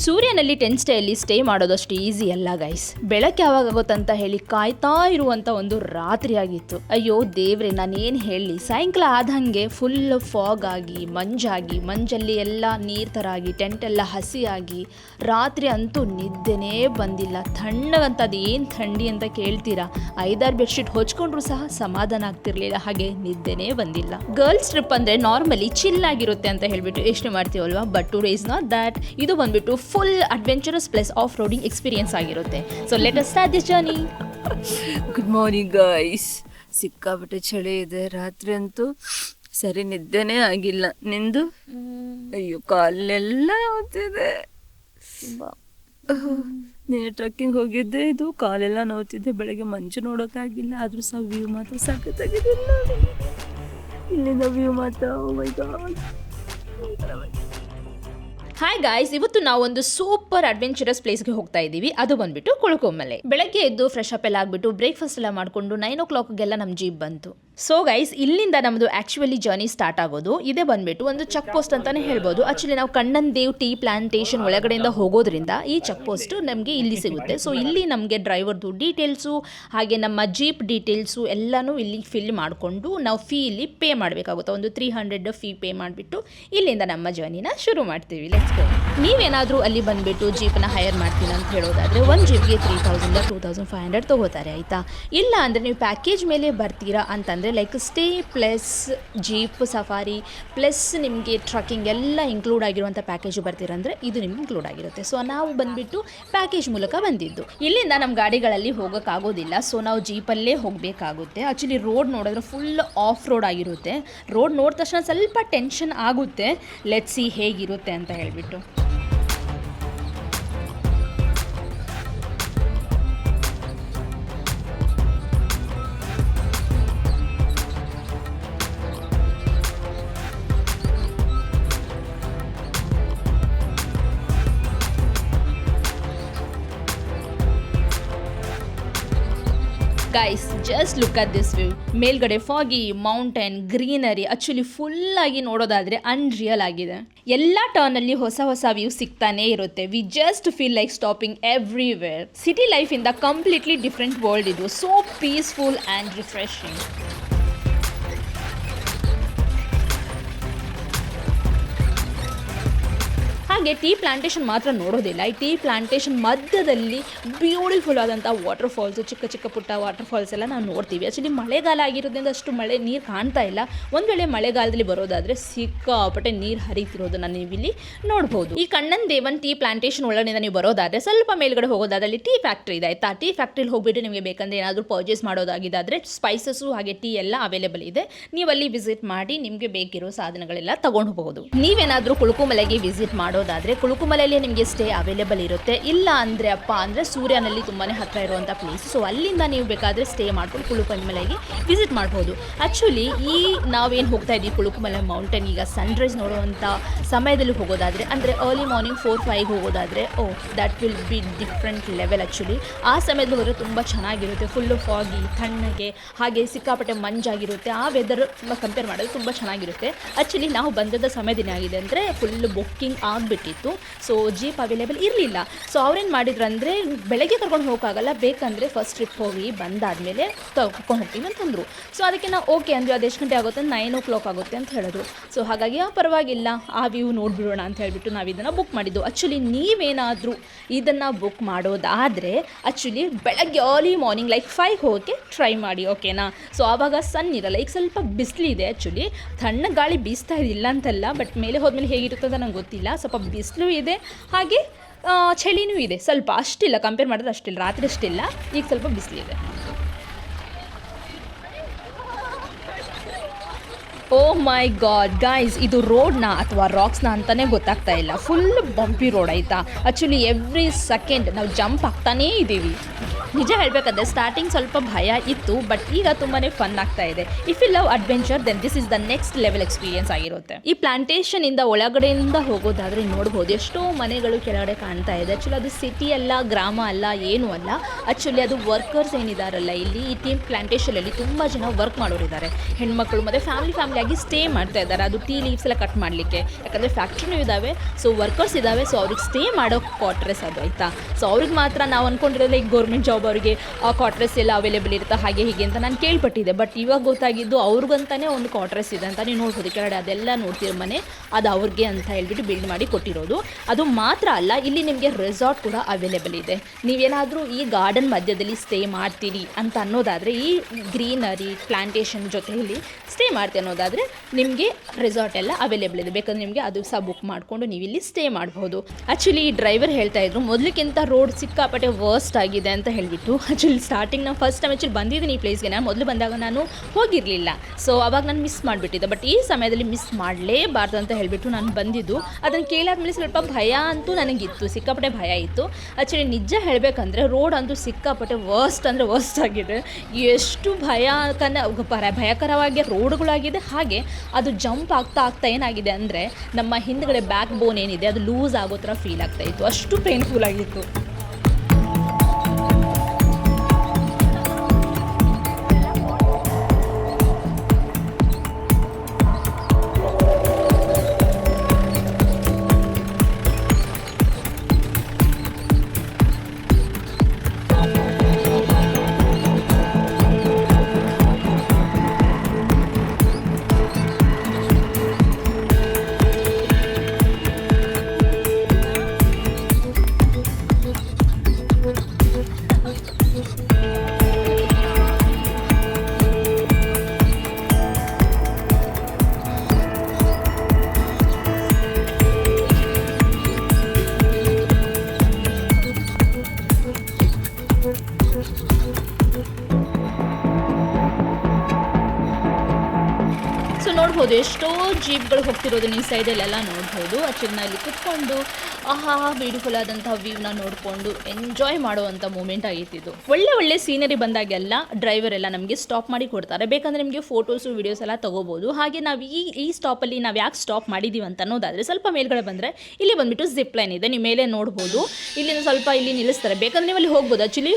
ಸೂರ್ಯನಲ್ಲಿ 10 ಸ್ಟೇಯಲ್ಲಿ stay ಮಾಡೋದಷ್ಟು easy ಅಲ್ಲ guys. ಬೆಳಗ್ಗೆ ಯಾವಾಗ ಆಗುತ್ತಂತ ಹೇಳಿ ಕಾಯ್ತಾ ಇರುವಂತ ಒಂದು ರಾತ್ರಿ ಆಗಿತ್ತು. ಅಯ್ಯೋ ದೇವ್ರೆ, ನಾನೇನು ಹೇಳಿ, ಸಾಯಂಕಾಲ ಆದಂಗೆ ಫುಲ್ ಫಾಗ್ ಆಗಿ ಮಂಜಲ್ಲಿ ಎಲ್ಲ ನೀರ್ ತರ ಆಗಿ ಟೆಂಟ್ ಎಲ್ಲ ಹಸಿಯಾಗಿ ರಾತ್ರಿ ಅಂತೂ ನಿದ್ದೆನೇ ಬಂದಿಲ್ಲ. ತಣ್ಣಗಂತ ಅದು ಏನು ಥಂಡಿ ಅಂತ ಕೇಳ್ತೀರಾ, 5-6 ಬೆಡ್ಶೀಟ್ ಹೊಚ್ಕೊಂಡ್ರು ಸಹ ಸಮಾಧಾನ ಆಗ್ತಿರ್ಲಿಲ್ಲ, ಹಾಗೆ ನಿದ್ದೆನೇ ಬಂದಿಲ್ಲ. ಗರ್ಲ್ಸ್ ಟ್ರಿಪ್ ಅಂದ್ರೆ ನಾರ್ಮಲಿ ಚಿಲ್ ಆಗಿರುತ್ತೆ ಅಂತ ಹೇಳ್ಬಿಟ್ಟು ಯೋಚನೆ ಮಾಡ್ತೀವಲ್ವಾ, but today is not that. ಇದು ಬಂದ್ಬಿಟ್ಟು full adventurous plus off roading experience ಆಗಿರುತ್ತೆ. So let us start this journey. Good morning guys. ಸಿಕ್ಕಾಪಟ್ಟೆ ಚಳಿ ಇದೆ, ರಾತ್ರಿ ಅಂತೂ ಸರಿ ನಿದ್ದೆನೇ ಆಗಿಲ್ಲ. ನಿಂದು? ಅಯ್ಯೋ ಕಾಲೆಲ್ಲ ನೋವ್ತಿದೆ. ನೀನು ಟ್ರಕ್ಕಿಂಗ್ ಹೋಗಿದ್ದೆ, ಇದು ಕಾಲೆಲ್ಲ ನೋವ್ತಿದ್ದೆ. ಬೆಳಗ್ಗೆ ಮಂಜು ನೋಡೋಕ್ಕಾಗಿಲ್ಲ, ಆದರೂ ಸಹ ವ್ಯೂ ಮಾತ್ರ ಸಖತ್ತಾಗಿದೆ. ಇಲ್ಲಿಂದ ವ್ಯೂ ಮಾತ್ರ ಓ ಮೈ ಗಾಡ್. ಹಾಯ್ ಗಾಯ್ಸ್, ಇವತ್ತು ನಾವು ಒಂದು ಸೂಪರ್ ಅಡ್ವೆಂಚರಸ್ ಪ್ಲೇಸ್ಗೆ ಹೋಗ್ತಾ ಇದ್ದೀವಿ. ಅದು ಬಂದ್ಬಿಟ್ಟು ಕುಳುಕೊಮ್ಮಲೆ. ಬೆಳಗ್ಗೆ ಎದ್ದು ಫ್ರೆಶ್ ಅಪ್ ಎಲ್ಲ ಆಗ್ಬಿಟ್ಟು ಬ್ರೇಕ್ಫಾಸ್ಟ್ ಎಲ್ಲ ಮಾಡಿಕೊಂಡು 9 o'clockಗೆಲ್ಲ ನಮ್ಮ ಜೀಪ್ ಬಂತು. ಸೊ ಗೈಸ್, ಇಲ್ಲಿಂದ ನಮ್ಮದು ಆಕ್ಚುಲಿ ಜರ್ನಿ ಸ್ಟಾರ್ಟ್ ಆಗೋದು. ಇದೇ ಬಂದ್ಬಿಟ್ಟು ಒಂದು ಚೆಕ್ ಪೋಸ್ಟ್ ಅಂತಾನೆ ಹೇಳ್ಬೋದು. ಆಕ್ಚುಲಿ ನಾವು ಕಣ್ಣನ್ ದೇವ್ ಟೀ ಪ್ಲಾಂಟೇಶನ್ ಒಳಗಡೆಯಿಂದ ಹೋಗೋದ್ರಿಂದ ಈ ಚೆಕ್ ಪೋಸ್ಟ್ ನಮಗೆ ಇಲ್ಲಿ ಸಿಗುತ್ತೆ. ಸೊ ಇಲ್ಲಿ ನಮಗೆ ಡ್ರೈವರ್ದು ಡೀಟೇಲ್ಸು ಹಾಗೆ ನಮ್ಮ ಜೀಪ್ ಡೀಟೇಲ್ಸು ಎಲ್ಲನೂ ಇಲ್ಲಿ ಫಿಲ್ ಮಾಡಿಕೊಂಡು ನಾವು ಫೀ ಇಲ್ಲಿ ಪೇ ಮಾಡಬೇಕಾಗುತ್ತೆ. ಒಂದು 300 ಫೀ ಪೇ ಮಾಡಿಬಿಟ್ಟು ಇಲ್ಲಿಂದ ನಮ್ಮ ಜರ್ನಿನ ಶುರು ಮಾಡ್ತೀವಿ. Let's go. ನೀವೇನಾದರೂ ಅಲ್ಲಿ ಬಂದುಬಿಟ್ಟು ಜೀಪನ್ನ ಹೈರ್ ಮಾಡ್ತೀನಿ ಅಂತ ಹೇಳೋದಾದರೆ ಒಂದು ಜೀಪ್ಗೆ 3000 2500 ತೊಗೋತಾರೆ, ಆಯಿತಾ. ಇಲ್ಲ ಅಂದರೆ ನೀವು ಪ್ಯಾಕೇಜ್ ಮೇಲೆ ಬರ್ತೀರಾ ಅಂತಂದರೆ like stay plus jeep safari plus ನಿಮಗೆ ಟ್ರಕ್ಕಿಂಗ್ ಎಲ್ಲ ಇನ್ಕ್ಲೂಡ್ ಆಗಿರುವಂಥ ಪ್ಯಾಕೇಜು ಬರ್ತೀರಂದರೆ ಇದು ನಿಮ್ಗೆ ಇನ್ಕ್ಲೂಡ್ ಆಗಿರುತ್ತೆ. ಸೊ ನಾವು ಬಂದುಬಿಟ್ಟು ಪ್ಯಾಕೇಜ್ ಮೂಲಕ ಬಂದಿದ್ದು. ಇಲ್ಲಿಂದ ನಮ್ಮ ಗಾಡಿಗಳಲ್ಲಿ ಹೋಗೋಕ್ಕಾಗೋದಿಲ್ಲ, ಸೊ ನಾವು ಜೀಪಲ್ಲೇ ಹೋಗಬೇಕಾಗುತ್ತೆ. ಆ್ಯಕ್ಚುಲಿ ರೋಡ್ ನೋಡಿದ್ರೆ ಫುಲ್ ಆಫ್ ರೋಡ್ ಆಗಿರುತ್ತೆ. ರೋಡ್ ನೋಡಿದ ತಕ್ಷಣ ಸ್ವಲ್ಪ ಟೆನ್ಷನ್ ಆಗುತ್ತೆ, ಲೆಟ್ಸ್ ಸಿ ಹೇಗಿರುತ್ತೆ ಅಂತ ಹೇಳಿಬಿಟ್ಟು. Guys, just look at this view. ಮೇಲ್ಗಡೆ foggy, mountain, greenery, actually full ಆಗಿ ನೋಡೋದಾದ್ರೆ ಅನ್ರಿಯಲ್ ಆಗಿದೆ. ಎಲ್ಲ ಟರ್ನಲ್ಲಿ ಹೊಸ ಹೊಸ ವ್ಯೂ ಸಿಗ್ತಾನೆ ಇರುತ್ತೆ. We just feel like stopping everywhere. City life ಇಂದ ಕಂಪ್ಲೀಟ್ಲಿ ಡಿಫ್ರೆಂಟ್ ವರ್ಲ್ಡ್ ಇದು. So peaceful and refreshing. ಹಾಗೆ ಟೀ ಪ್ಲಾಂಟೇಶನ್ ಮಾತ್ರ ನೋಡೋದಿಲ್ಲ, ಈ ಟೀ ಪ್ಲಾಂಟೇಶನ್ ಮಧ್ಯದಲ್ಲಿ ಬ್ಯೂಟಿಫುಲ್ ಆದಂಥ ವಾಟರ್ ಫಾಲ್ಸು, ಚಿಕ್ಕ ಚಿಕ್ಕ ಪುಟ್ಟ ವಾಟರ್ ಫಾಲ್ಸ್ ಎಲ್ಲ ನಾವು ನೋಡ್ತೀವಿ. ಆ್ಯಕ್ಚುಲಿ ಮಳೆಗಾಲ ಆಗಿರೋದ್ರಿಂದ ಅಷ್ಟು ನೀರು ಕಾಣ್ತಾ ಇಲ್ಲ. ಒಂದು ವೇಳೆ ಮಳೆಗಾಲದಲ್ಲಿ ಬರೋದಾದರೆ ಸಿಕ್ಕಾಪಟ್ಟೆ ನೀರು ಹರಿತಿರೋದನ್ನು ನೀವು ಇಲ್ಲಿ ನೋಡ್ಬೋದು. ಈ ಕಣ್ಣನ್ ದೇವನ್ ಟೀ ಪ್ಲಾಂಟೇಶನ್ ಒಳಗಡೆ ನೀವು ಬರೋದಾದರೆ ಸ್ವಲ್ಪ ಮೇಲ್ಗಡೆ ಹೋಗೋದಾದ್ರೆ ಅಲ್ಲಿ ಟೀ ಫ್ಯಾಕ್ಟ್ರಿ ಇದೆ, ಆಯಿತಾ. ಟೀ ಫ್ಯಾಕ್ಟ್ರಿಲಿ ಹೋಗ್ಬಿಟ್ಟು ನಿಮಗೆ ಬೇಕಂದರೆ ಏನಾದರೂ ಪರ್ಚೇಸ್ ಮಾಡೋದಾಗಿದ್ದಾದರೆ ಸ್ಪೈಸಸ್ಸು ಹಾಗೆ ಟೀ ಎಲ್ಲ ಅವೈಲೇಬಲ್ ಇದೆ. ನೀವು ಅಲ್ಲಿ ವಿಸಿಟ್ ಮಾಡಿ ನಿಮಗೆ ಬೇಕಿರೋ ಸಾಧನಗಳೆಲ್ಲ ತಗೊಂಡು ಹೋಗ್ಬೋದು. ನೀವೇನಾದರೂ ಕುಳುಕುಮಲೆಗೆ ವಿಸಿಟ್ ಮಾಡೋದಾದರೆ ಕುಳುಕುಮಲೆಯಲ್ಲಿ ನಿಮಗೆ ಸ್ಟೇ ಅವೈಲೇಬಲ್ ಇರುತ್ತೆ. ಇಲ್ಲ ಅಂದರೆ ಸೂರ್ಯನಲ್ಲಿ ತುಂಬಾ ಹತ್ತಿರ ಇರುವಂಥ ಪ್ಲೇಸ್. ಸೊ ಅಲ್ಲಿಂದ ನೀವು ಬೇಕಾದರೆ ಸ್ಟೇ ಮಾಡ್ಕೊಂಡು ಕುಳುಕುಮಲೆಗೆ ವಿಸಿಟ್ ಮಾಡ್ಬೋದು. ಆ್ಯಕ್ಚುಲಿ ಈ ನಾವೇನು ಹೋಗ್ತಾ ಇದ್ದೀವಿ ಕುಳುಕುಮಲೆ ಮೌಂಟೇನ್, ಈಗ ಸನ್ರೈಸ್ ನೋಡುವಂಥ ಸಮಯದಲ್ಲಿ ಹೋಗೋದಾದರೆ ಅಂದರೆ ಅರ್ಲಿ ಮಾರ್ನಿಂಗ್ 4-5 ಹೋಗೋದಾದರೆ that will be different level. Actually ಆ ಸಮಯದಲ್ಲಿ ಹೋದರೆ ತುಂಬ ಚೆನ್ನಾಗಿರುತ್ತೆ. ಫುಲ್ಲು ಫಾಗಿ, ತಣ್ಣಗೆ, ಹಾಗೆ ಸಿಕ್ಕಾಪಟ್ಟೆ ಮಂಜಾಗಿರುತ್ತೆ. ಆ ವೆದರ್ ಕಂಪೇರ್ ಮಾಡೋದು ತುಂಬ ಚೆನ್ನಾಗಿರುತ್ತೆ. ಆ್ಯಕ್ಚುಲಿ ನಾವು ಬಂದದ ಸಮಯದಿನ ಆಗಿದೆ ಅಂದರೆ ಫುಲ್ ಬುಕ್ಕಿಂಗ್ ಆಗಿಬಿಟ್ಟಿತ್ತು. ಸೊ ಜೀಪ್ ಅವೈಲೇಬಲ್ ಇರಲಿಲ್ಲ. ಸೊ ಅವ್ರೇನು ಮಾಡಿದ್ರಂದರೆ ಬೆಳಗ್ಗೆ ಕರ್ಕೊಂಡು ಹೋಗೋಕ್ಕಾಗಲ್ಲ, ಬೇಕಂದರೆ ಫಸ್ಟ್ ಟ್ರಿಪ್ ಹೋಗಿ ಬಂದಾದಮೇಲೆ ಕರ್ಕೊಂಡು ಹೋಗ್ತೀವಿ ಅಂತಂದರು. ಸೊ ಅದಕ್ಕೆ ನಾವು ಓಕೆ ಅಂದರೆ ಅದು ಎಷ್ಟು ಗಂಟೆ ಆಗುತ್ತೆ, 9 o'clock ಆಗುತ್ತೆ ಅಂತ ಹೇಳಿದ್ರು. ಸೊ ಹಾಗಾಗಿ ಪರವಾಗಿಲ್ಲ, ಆ ವ್ಯೂ ನೋಡಿಬಿಡೋಣ ಅಂತ ಹೇಳಿಬಿಟ್ಟು ನಾವು ಇದನ್ನು ಬುಕ್ ಮಾಡಿದ್ದು. ಆ್ಯಕ್ಚುಲಿ ನೀವೇನಾದರೂ ಇದನ್ನು ಬುಕ್ ಮಾಡೋದಾದರೆ ಆ್ಯಕ್ಚುಲಿ ಬೆಳಗ್ಗೆ ಅರ್ಲಿ ಮಾರ್ನಿಂಗ್ ಲೈಕ್ 5 ಹೋಗೋಕ್ಕೆ ಟ್ರೈ ಮಾಡಿ, ಓಕೆನಾ. ಸೊ ಆವಾಗ ಸನ್ ಇರಲ್ಲ, ಈಗ ಸ್ವಲ್ಪ ಬಿಸಿಲಿದೆ. ಆ್ಯಕ್ಚುಲಿ ತಣ್ಣ ಗಾಳಿ ಬೀಸ್ತಾ ಇದಿಲ್ಲ ಅಂತಲ್ಲ, ಬಟ್ ಮೇಲೆ ಹೋದ್ಮೇಲೆ ಹೇಗಿರುತ್ತೆ ಅಂತ ನಂಗೆ ಗೊತ್ತಿಲ್ಲ. ಸ್ವಲ್ಪ ಬಿಸಿಲು ಇದೆ, ಹಾಗೆ ಚಳಿನೂ ಇದೆ. ಸ್ವಲ್ಪ ಅಷ್ಟಿಲ್ಲ, ಕಂಪೇರ್ ಮಾಡಿದ್ರೆ ಅಷ್ಟಿಲ್ಲ, ರಾತ್ರಿ ಅಷ್ಟಿಲ್ಲ, ಈಗ ಸ್ವಲ್ಪ ಬಿಸಿಲಿದೆ. ಓ ಮೈ ಗಾಡ್ ಗೈಸ್, ಇದು ರೋಡ್ನ ಅಥವಾ ರಾಕ್ಸ್ನ ಅಂತಲೇ ಗೊತ್ತಾಗ್ತಾ ಇಲ್ಲ. ಫುಲ್ ಬಂಪಿ ರೋಡ್, ಆಯಿತಾ. ಆ್ಯಕ್ಚುಲಿ ಎವ್ರಿ ಸೆಕೆಂಡ್ ನಾವು ಜಂಪ್ ಆಗ್ತಾನೇ ಇದ್ದೀವಿ. ನಿಜ ಹೇಳಬೇಕಾದ್ರೆ ಸ್ಟಾರ್ಟಿಂಗ್ ಸ್ವಲ್ಪ ಭಯ ಇತ್ತು, ಬಟ್ ಈಗ ತುಂಬಾ ಫನ್ ಆಗ್ತಾ ಇದೆ. If you love adventure then this is the next level experience ಆಗಿರುತ್ತೆ. ಈ ಪ್ಲಾಂಟೇಶನ್ ಇಂದ ಒಳಗಡೆಯಿಂದ ಹೋಗೋದಾದ್ರೆ ನೋಡ್ಬೋದು ಎಷ್ಟೋ ಮನೆಗಳು ಕೆಳಗಡೆ ಕಾಣ್ತಾ ಇದೆ. ಆ್ಯಕ್ಚುಲಿ ಅದು ಸಿಟಿ ಅಲ್ಲ, ಗ್ರಾಮ ಅಲ್ಲ, ಏನೂ ಅಲ್ಲ. ಆ್ಯಕ್ಚುಲಿ ಅದು ವರ್ಕರ್ಸ್ ಏನಿದಾರಲ್ಲ ಇಲ್ಲಿ ಈ ಟೀಮ್ ಪ್ಲಾಂಟೇಶನಲ್ಲಿ ತುಂಬ ಜನ ವರ್ಕ್ ಮಾಡೋರಿದ್ದಾರೆ. ಹೆಣ್ಮಕ್ಳು ಮತ್ತು ಫ್ಯಾಮಿಲಿ ಆಗಿ ಸ್ಟೇ ಮಾಡ್ತಾ ಇದ್ದಾರೆ, ಅದು ಟೀ ಲೀವ್ಸ್ ಎಲ್ಲ ಕಟ್ ಮಾಡಲಿಕ್ಕೆ. ಯಾಕಂದರೆ ಫ್ಯಾಕ್ಟ್ರಿನೂ ಇದ್ದಾವೆ, ಸೊ ವರ್ಕರ್ಸ್ ಇದ್ದಾವೆ, ಸೊ ಅವ್ರಿಗೆ ಸ್ಟೇ ಮಾಡೋ ಕ್ವಾರ್ಟರ್ಸ್ ಅದು ಆಯಿತಾ. ಸೊ ಅವ್ರಿಗೆ ಮಾತ್ರ ನಾವು ಅಂದ್ಕೊಂಡಿರೋದು ಈಗ ಗೌರ್ಮೆಂಟ್ ಜಾಬ್ ಅವರಿಗೆ ಕ್ವಾರ್ಟರ್ಸ್ ಎಲ್ಲ ಅವೈಲೇಬಲ್ ಇರುತ್ತೆ ಹಾಗೆ ಹೀಗೆ ಅಂತ ನಾನು ಕೇಳ್ಪಟ್ಟಿದ್ದೆ. ಬಟ್ ಇವಾಗ ಗೊತ್ತಾಗಿದ್ದು ಅವ್ರಿಗಂತಾನೆ ಒಂದು ಕ್ವಾರ್ಟರ್ಸ್ ಇದೆ ಅಂತ. ನೀವು ನೋಡ್ಬೋದು ಕೆಳಗಡೆ ಅದೆಲ್ಲ ನೋಡ್ತಿರೋ ಮನೆ ಅದು ಅವ್ರಿಗೆ ಅಂತ ಹೇಳ್ಬಿಟ್ಟು ಬಿಲ್ಡ್ ಮಾಡಿ ಕೊಟ್ಟಿರೋದು. ಅದು ಮಾತ್ರ ಅಲ್ಲ, ಇಲ್ಲಿ ನಿಮಗೆ ರೆಸಾರ್ಟ್ ಕೂಡ ಅವೈಲೇಬಲ್ ಇದೆ. ನೀವೇನಾದರೂ ಈ ಗಾರ್ಡನ್ ಮಧ್ಯದಲ್ಲಿ ಸ್ಟೇ ಮಾಡ್ತೀರಿ ಅಂತ ಅನ್ನೋದಾದರೆ, ಈ ಗ್ರೀನರಿ ಪ್ಲಾಂಟೇಶನ್ ಜೊತೆಯಲ್ಲಿ ಸ್ಟೇ ಮಾಡ್ತೀವಿ ಅನ್ನೋದಾದರೆ ನಿಮಗೆ ರೆಸಾರ್ಟ್ ಎಲ್ಲ ಅವೈಲೇಬಲ್ ಇದೆ. ಬೇಕಂದರೆ ನಿಮಗೆ ಅದು ಸಹ ಬುಕ್ ಮಾಡಿಕೊಂಡು ನೀವು ಇಲ್ಲಿ ಸ್ಟೇ ಮಾಡ್ಬೋದು. ಆ್ಯಕ್ಚುಲಿ ಈ ಡ್ರೈವರ್ ಹೇಳ್ತಾ ಇದ್ರು ಮೊದಲಿಗಿಂತ ರೋಡ್ ಸಿಕ್ಕಾಪಟ್ಟೆ ವರ್ಸ್ಟ್ ಆಗಿದೆ ಅಂತ ಹೇಳಿಬಿಟ್ಟು. ಆ್ಯಕ್ಚುಲಿ ಸ್ಟಾರ್ಟಿಂಗ್ ನಾನು ಫಸ್ಟ್ ಟೈಮ್ ಆ್ಯಕ್ಚುಲಿ ಬಂದಿದ್ದೀನಿ ಈ ಪ್ಲೇಸ್ಗೆ. ನಾನು ಮೊದಲು ಬಂದಾಗ ನಾನು ಹೋಗಿರಲಿಲ್ಲ, ಸೊ ಅವಾಗ ನಾನು ಮಿಸ್ ಮಾಡಿಬಿಟ್ಟಿದ್ದೆ. ಬಟ್ ಈ ಸಮಯದಲ್ಲಿ ಮಿಸ್ ಮಾಡಲೇಬಾರ್ದು ಅಂತ ಹೇಳಿಬಿಟ್ಟು ನಾನು ಬಂದಿದ್ದು. ಅದನ್ನು ಕೇಳಾದ್ಮೇಲೆ ಸ್ವಲ್ಪ ಭಯ ಅಂತೂ ನನಗಿತ್ತು, ಸಿಕ್ಕಾಪಟ್ಟೆ ಭಯ ಇತ್ತು. ಆ್ಯಕ್ಚುಲಿ ನಿಜ ಹೇಳಬೇಕಂದ್ರೆ ರೋಡ್ ಅಂತೂ ಸಿಕ್ಕಾಪಟ್ಟೆ ವರ್ಸ್ಟ್ ಅಂದರೆ ವರ್ಸ್ಟ್ ಆಗಿದೆ. ಎಷ್ಟು ಭಯಕರವಾಗಿ ರೋಡ್ಗಳಾಗಿದೆ. ಹಾಗೆ ಅದು ಜಂಪ್ ಆಗ್ತಾ ಏನಾಗಿದೆ ಅಂದರೆ ನಮ್ಮ ಹಿಂದ್ಗಡೆ ಬ್ಯಾಕ್ ಬೋನ್ ಏನಿದೆ ಅದು ಲೂಸ್ ಆಗೋ ಥರ ಫೀಲ್ ಆಗ್ತಾ ಇತ್ತು, ಅಷ್ಟು ಪೇನ್ಫುಲ್ ಆಗಿತ್ತು. ನೋಡ್ಬೋದು ಎಷ್ಟೋ ಜೀಪ್ಗಳು ಹೋಗ್ತಿರೋದು ಈ ಸೈಡಲ್ಲೆಲ್ಲ ನೋಡ್ಬೋದು. ಆ್ಯಕ್ಚುಲಿ ನಾವು ಇಲ್ಲಿ ಕುತ್ಕೊಂಡು ಬ್ಯೂಟಿಫುಲ್ ಆದಂತಹ ವ್ಯೂನ ನೋಡಿಕೊಂಡು ಎಂಜಾಯ್ ಮಾಡುವಂಥ ಮೂಮೆಂಟ್ ಆಗಿತ್ತು. ಒಳ್ಳೆ ಸೀನರಿ ಬಂದಾಗೆಲ್ಲ ಡ್ರೈವರ್ ಎಲ್ಲ ನಮಗೆ ಸ್ಟಾಪ್ ಮಾಡಿ ಕೊಡ್ತಾರೆ. ಬೇಕಂದರೆ ನಿಮಗೆ ಫೋಟೋಸು ವೀಡಿಯೋಸ್ ಎಲ್ಲ ತೊಗೋಬೋದು. ಹಾಗೆ ನಾವು ಈ ಸ್ಟಾಪಲ್ಲಿ ನಾವು ಯಾಕೆ ಸ್ಟಾಪ್ ಮಾಡಿದ್ದೀವಿ ಅಂತ ಅನ್ನೋದಾದರೆ, ಸ್ವಲ್ಪ ಮೇಲ್ಗಡೆ ಬಂದರೆ ಇಲ್ಲಿ ಬಂದುಬಿಟ್ಟು ಜಿಪ್ ಲೈನ್ ಇದೆ, ನೀವು ಮೇಲೆ ನೋಡ್ಬೋದು. ಇಲ್ಲಿಂದ ಸ್ವಲ್ಪ ಇಲ್ಲಿ ನಿಲ್ಲಿಸ್ತಾರೆ, ಬೇಕಂದರೆ ನೀವು ಅಲ್ಲಿ ಹೋಗ್ಬೋದು. ಆ್ಯಕ್ಚುಲಿ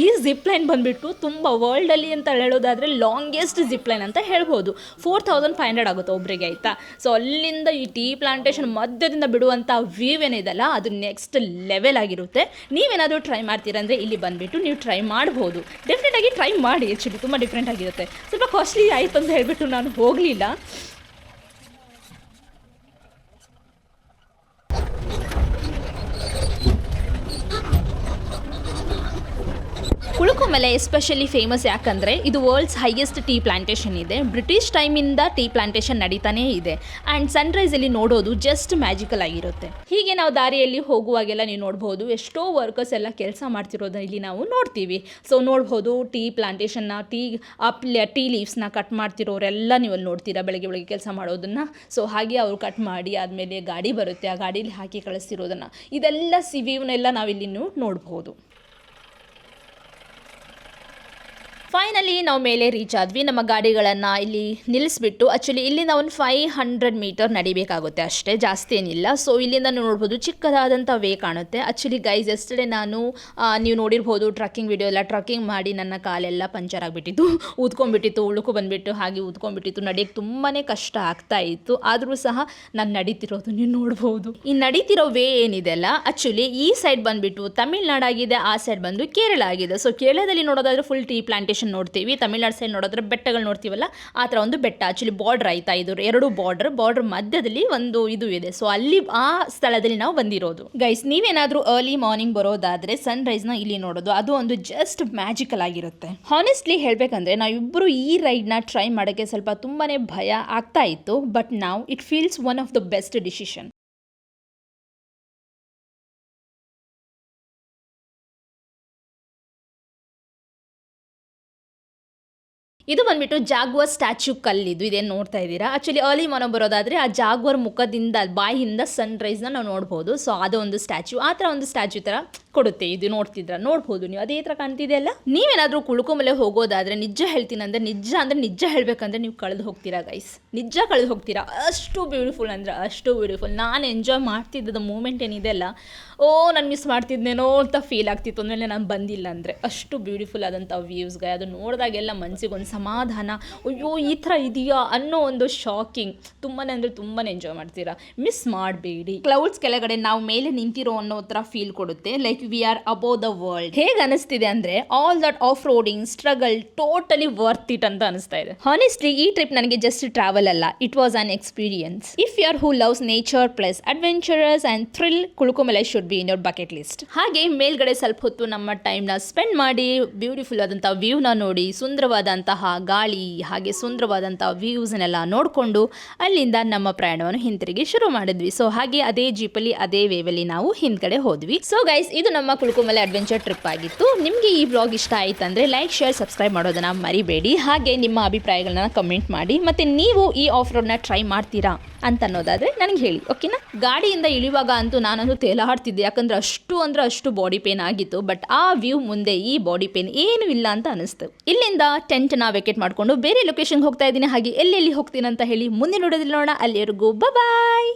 ಈ ಜಿಪ್ ಲೈನ್ ಬಂದುಬಿಟ್ಟು ತುಂಬ ವರ್ಲ್ಡಲ್ಲಿ ಅಂತ ಹೇಳೋದಾದರೆ ಲಾಂಗೆಸ್ಟ್ ಜಿಪ್ ಲೈನ್ ಅಂತ ಹೇಳ್ಬೋದು. 4500 ಆಗುತ್ತೆ ಒಬ್ಬರಿಗೆ ಆಯಿತಾ. ಸೊ ಅಲ್ಲಿಂದ ಈ ಟೀ ಪ್ಲಾಂಟೇಶನ್ ಮಧ್ಯದಿಂದ ಬಿಡುವಂಥ ವ್ಯೂ ಏನಿದೆಲ್ಲ ಅದು ನೆಕ್ಸ್ಟ್ ಲೆವೆಲ್ ಆಗಿರುತ್ತೆ. ನೀವೇನಾದರೂ ಟ್ರೈ ಮಾಡ್ತೀರಂದರೆ ಇಲ್ಲಿ ಬಂದುಬಿಟ್ಟು ನೀವು ಟ್ರೈ ಮಾಡ್ಬೋದು. ಡೆಫಿನೆಟಾಗಿ ಟ್ರೈ ಮಾಡಿ. ಆ್ಯಕ್ಚುಲಿ ತುಂಬ ಡಿಫ್ರೆಂಟ್ ಆಗಿರುತ್ತೆ. ಸ್ವಲ್ಪ ಕಾಸ್ಟ್ಲಿ ಆಯಿತು ಅಂತ ಹೇಳಿಬಿಟ್ಟು ನಾನು ಹೋಗಲಿಲ್ಲ. ಕುಳುಕುಮಲೆ ಎಸ್ಪೆಷಲಿ ಫೇಮಸ್ ಯಾಕಂದರೆ ಇದು ವರ್ಲ್ಡ್ಸ್ ಹೈಯೆಸ್ಟ್ ಟೀ ಪ್ಲಾಂಟೇಶನ್ ಇದೆ. ಬ್ರಿಟಿಷ್ ಟೈಮಿಂದ ಟೀ ಪ್ಲಾಂಟೇಶನ್ ನಡೀತಾನೇ ಇದೆ. ಆ್ಯಂಡ್ ಸನ್ರೈಸಲ್ಲಿ ನೋಡೋದು ಜಸ್ಟ್ ಮ್ಯಾಜಿಕಲ್ ಆಗಿರುತ್ತೆ. ಹೀಗೆ ನಾವು ದಾರಿಯಲ್ಲಿ ಹೋಗುವಾಗೆಲ್ಲ ನೀವು ನೋಡ್ಬೋದು ಎಷ್ಟೋ ವರ್ಕರ್ಸ್ ಎಲ್ಲ ಕೆಲಸ ಮಾಡ್ತಿರೋದು ಇಲ್ಲಿ ನಾವು ನೋಡ್ತೀವಿ. ಸೊ ನೋಡ್ಬೋದು ಟೀ ಪ್ಲಾಂಟೇಶನ್ನ ಟೀ ಲೀವ್ಸ್ನ ಕಟ್ ಮಾಡ್ತಿರೋರೆಲ್ಲ ನೀವು ಅಲ್ಲಿ ನೋಡ್ತೀರಾ ಬೆಳಗ್ಗೆ ಕೆಲಸ ಮಾಡೋದನ್ನು. ಸೊ ಹಾಗೆ ಅವರು ಕಟ್ ಮಾಡಿ ಆದಮೇಲೆ ಗಾಡಿ ಬರುತ್ತೆ, ಆ ಗಾಡೀಲಿ ಹಾಕಿ ಕಳಿಸ್ತಿರೋದನ್ನು, ಇದೆಲ್ಲ ವ್ಯೂನೆಲ್ಲ ನಾವಿಲ್ಲಿ ನೋಡ್ಬೋದು. ಫೈನಲಿ ನಾವು ಮೇಲೆ ರೀಚ್ ಆದ್ವಿ. ನಮ್ಮ ಗಾಡಿಗಳನ್ನು ಇಲ್ಲಿ ನಿಲ್ಲಿಸ್ಬಿಟ್ಟು, ಆ್ಯಕ್ಚುಲಿ ಇಲ್ಲಿಂದ ಒಂದು 500 ಮೀಟರ್ ನಡಿಬೇಕಾಗುತ್ತೆ ಅಷ್ಟೇ, ಜಾಸ್ತಿ ಏನಿಲ್ಲ. ಸೊ ಇಲ್ಲಿಂದ ನೋಡ್ಬೋದು ಚಿಕ್ಕದಾದಂಥ ವೇ ಕಾಣುತ್ತೆ. ಆ್ಯಕ್ಚುಲಿ ಗೈಸ್ ಎಸ್ಟರ್ಡೇ ನಾನು ನೀವು ನೋಡಿರ್ಬೋದು ಟ್ರಕ್ಕಿಂಗ್ ವಿಡಿಯೋ ಎಲ್ಲ ಟ್ರಕ್ಕಿಂಗ್ ಮಾಡಿ ನನ್ನ ಕಾಲೆಲ್ಲ ಪಂಚರ್ ಆಗಿಬಿಟ್ಟಿತ್ತು, ಊದ್ಕೊಂಡ್ಬಿಟ್ಟಿತ್ತು, ಉಳುಕು ಬಂದುಬಿಟ್ಟು ಹಾಗೆ ಊದ್ಕೊಂಡ್ಬಿಟ್ಟಿತ್ತು. ನಡೆಯೋಕ್ಕೆ ತುಂಬಾ ಕಷ್ಟ ಆಗ್ತಾ ಇತ್ತು. ಆದರೂ ಸಹ ನಾನು ನಡೀತಿರೋದು ನೀವು ನೋಡ್ಬೋದು. ಈ ನಡೀತಿರೋ ವೇ ಏನಿದೆ ಅಲ್ಲ, ಆ್ಯಕ್ಚುಲಿ ಈ ಸೈಡ್ ಬಂದುಬಿಟ್ಟು ತಮಿಳ್ನಾಡಾಗಿದೆ, ಆ ಸೈಡ್ ಬಂದು ಕೇರಳ ಆಗಿದೆ. ಸೊ ಕೇರಳದಲ್ಲಿ ನೋಡೋದಾದರೆ ಫುಲ್ ಟೀ ಪ್ಲಾಂಟೇಶನ್ ನೋಡ್ತೀವಿ, ತಮಿಳ್ನಾಡು ಸೈಡ್ ನೋಡಿದ್ರೆ ಬೆಟ್ಟಗಳು ನೋಡ್ತೀವಲ್ಲ ಆ ಥರ ಒಂದು ಬೆಟ್ಟ. ಆ್ಯಕ್ಚುಲಿ ಬಾರ್ಡರ್ ಆಯ್ತಾ, ಇದು ಎರಡು ಬಾರ್ಡರ್ ಮಧ್ಯದಲ್ಲಿ ಒಂದು ಇದು ಇದೆ. ಸೊ ಅಲ್ಲಿ ಆ ಸ್ಥಳದಲ್ಲಿ ನಾವು ಬಂದಿರೋದು. ಗೈಸ್ ನೀವೇನಾದರೂ ಅರ್ಲಿ ಮಾರ್ನಿಂಗ್ ಬರೋದಾದರೆ ಸನ್ರೈಸ್ನ ಇಲ್ಲಿ ನೋಡೋದು ಅದು ಒಂದು ಜಸ್ಟ್ ಮ್ಯಾಜಿಕಲ್ ಆಗಿರುತ್ತೆ. ಹಾನೆಸ್ಟ್ಲಿ ಹೇಳಬೇಕಂದ್ರೆ ನಾವಿಬ್ಬರು ಈ ರೈಡ್ನ ಟ್ರೈ ಮಾಡೋಕ್ಕೆ ಸ್ವಲ್ಪ ತುಂಬಾ ಭಯ ಆಗ್ತಾ ಇತ್ತು. ಬಟ್ ನಾವು it feels one of the best decision. ಇದು ಬಂದುಬಿಟ್ಟು ಜಾಗ್ವರ್ ಸ್ಟ್ಯಾಚ್ಯೂ ಕಲ್ಲಿದು, ಇದೇನು ನೋಡ್ತಾ ಇದ್ದೀರಾ. ಆ್ಯಕ್ಚುಲಿ ಅರ್ಲಿ ಮಾರ್ನಿಂಗ್ ಬರೋದಾದರೆ ಆ ಜಾಗ್ವರ್ ಮುಖದಿಂದ ಬಾಯಿಯಿಂದ ಸನ್ರೈಸ್ನ ನಾವು ನೋಡ್ಬೋದು. ಸೊ ಅದು ಒಂದು ಸ್ಟ್ಯಾಚ್ಯೂ, ಆ ಥರ ಒಂದು ಸ್ಟ್ಯಾಚ್ಯೂ ಥರ ಕೊಡುತ್ತೆ. ಇದು ನೋಡ್ಬೋದು ನೀವು, ಅದೇ ಥರ ಕಾಣ್ತಿದೆ ಅಲ್ಲ. ನೀವೇನಾದರೂ ಕುಳುಕುಮಲೆ ಹೋಗೋದಾದರೆ ನಿಜ ಹೇಳ್ತೀನಿ ಅಂದರೆ ನಿಜ ಹೇಳಬೇಕಂದ್ರೆ ನೀವು ಕಳೆದು ಹೋಗ್ತೀರಾ ಗೈಸ್, ನಿಜ ಕಳೆದು ಹೋಗ್ತೀರಾ. ಅಷ್ಟು ಬ್ಯೂಟಿಫುಲ್ ಅಂದರೆ ಅಷ್ಟು ಬ್ಯೂಟಿಫುಲ್. ನಾನು ಎಂಜಾಯ್ ಮಾಡ್ತಿದ್ದದ ಮೂಮೆಂಟ್ ಏನಿದೆ ಅಲ್ಲ, ನಾನು ಮಿಸ್ ಮಾಡ್ತಿದ್ನೇನೋ ಅಂತ ಫೀಲ್ ಆಗ್ತಿತ್ತು ಅಂದಮೇಲೆ ನಾನು ಬಂದಿಲ್ಲ ಅಂದರೆ. ಅಷ್ಟು ಬ್ಯೂಟಿಫುಲ್ ಆದಂಥ ವ್ಯೂಸ್ಗೆ ಅದು ನೋಡಿದಾಗೆಲ್ಲ ಮನಸ್ಸಿಗೊಂದು ಸಮಾಧಾನ, ಅಯ್ಯೋ ಈ ಥರ ಇದೆಯಾ ಅನ್ನೋ ಒಂದು ಶಾಕಿಂಗ್. ತುಂಬಾ ಅಂದರೆ ತುಂಬಾ ಎಂಜಾಯ್ ಮಾಡ್ತೀರಾ, ಮಿಸ್ ಮಾಡಬೇಡಿ. ಕ್ಲೌಡ್ಸ್ ಕೆಳಗಡೆ ನಾವು ಮೇಲೆ ನಿಂತಿರೋ ಅನ್ನೋ ಥರ ಫೀಲ್ ಕೊಡುತ್ತೆ, like we are above the world. ಹೇಗೆ ಅನಿಸ್ತಿದೆ ಅಂದರೆ all that off roading struggle totally worth it ಅಂತ ಅನಿಸ್ತಾ ಇದೆ. ಹಾನೆಸ್ಟ್ಲಿ ಈ ಟ್ರಿಪ್ ನನಗೆ ಜಸ್ಟ್ ಟ್ರಾವೆಲ್ ಅಲ್ಲ, it was an experience. If you are who loves nature plus adventurous and thrill, Kolukkumalai should be in your bucket list. ಹಾಗೆ ಮೇಲ್ಗಡೆ ಸ್ವಲ್ಪ ಹೊತ್ತು ನಮ್ಮ ಟೈಮ್ನ ಸ್ಪೆಂಡ್ ಮಾಡಿ ಬ್ಯೂಟಿಫುಲ್ ಆದಂಥ ವ್ಯೂನ ನೋಡಿ, ಸುಂದರವಾದಂತಹ ಗಾಳಿ ಹಾಗೆ ಸುಂದರವಾದಂತಹ ವ್ಯೂಸ್ನೆಲ್ಲ ನೋಡಿಕೊಂಡು ಅಲ್ಲಿಂದ ನಮ್ಮ ಪ್ರಯಾಣವನ್ನು ಹಿಂತಿರುಗಿ ಶುರು ಮಾಡಿದ್ವಿ. ಸೊ ಹಾಗೆ ಅದೇ ಜೀಪಲ್ಲಿ ಅದೇ ವೇವಲ್ಲಿ ನಾವು ಹಿಂದ್ಗಡೆ ಹೋದ್ವಿ. ಸೊ ಗೈಸ್, ಇದು ನಮ್ಮ ಕುಳುಕುಮಲೆ ಅಡ್ವೆಂಚರ್ ಟ್ರಿಪ್ ಆಗಿತ್ತು. ನಿಮಗೆ ಈ ವ್ಲಾಗ್ ಇಷ್ಟ ಆಯ್ತಂದ್ರೆ ಲೈಕ್ ಶೇರ್ ಸಬ್ಸ್ಕ್ರೈಬ್ ಮಾಡೋದನ್ನ ಮರಿಬೇಡಿ. ಹಾಗೆ ನಿಮ್ಮ ಅಭಿಪ್ರಾಯಗಳನ್ನ ಕಮೆಂಟ್ ಮಾಡಿ, ಮತ್ತೆ ನೀವು ಈ ಆಫ್ ರೋಡ್ನ ಟ್ರೈ ಮಾಡ್ತೀರಾ ಅಂತ ಅನ್ನೋದಾದ್ರೆ ನನಗೆ ಹೇಳಿ, ಓಕೆನಾ. ಗಾಡಿಯಿಂದ ಇಳಿಯುವಾಗ ಅಂತೂ ನಾನಂತೂ ತೇಲಾಡ್ತಿದ್ದೆ, ಯಾಕಂದ್ರೆ ಅಷ್ಟು ಬಾಡಿ ಪೇನ್ ಆಗಿತ್ತು. ಬಟ್ ಆ ವ್ಯೂ ಮುಂದೆ ಈ ಬಾಡಿ ಪೇನ್ ಏನೂ ಇಲ್ಲ ಅಂತ ಅನಿಸ್ತು. ಇಲ್ಲಿಂದ ಟೆಂಟ್ನ ವೆಕೇಟ್ ಮಾಡಿಕೊಂಡು ಬೇರೆ ಲೊಕೇಶನ್ಗೆ ಹೋಗ್ತಾ ಇದ್ದೀನಿ. ಹಾಗೆ ಎಲ್ಲೆಲ್ಲಿ ಹೋಗ್ತೀನಿ ಅಂತ ಹೇಳಿ ಮುಂದಿನ ವಿಡಿಯೋದಲ್ಲಿ ನೋಡೋಣ. ಅಲ್ಲಿವರೆಗೂ ಬಾಯ್.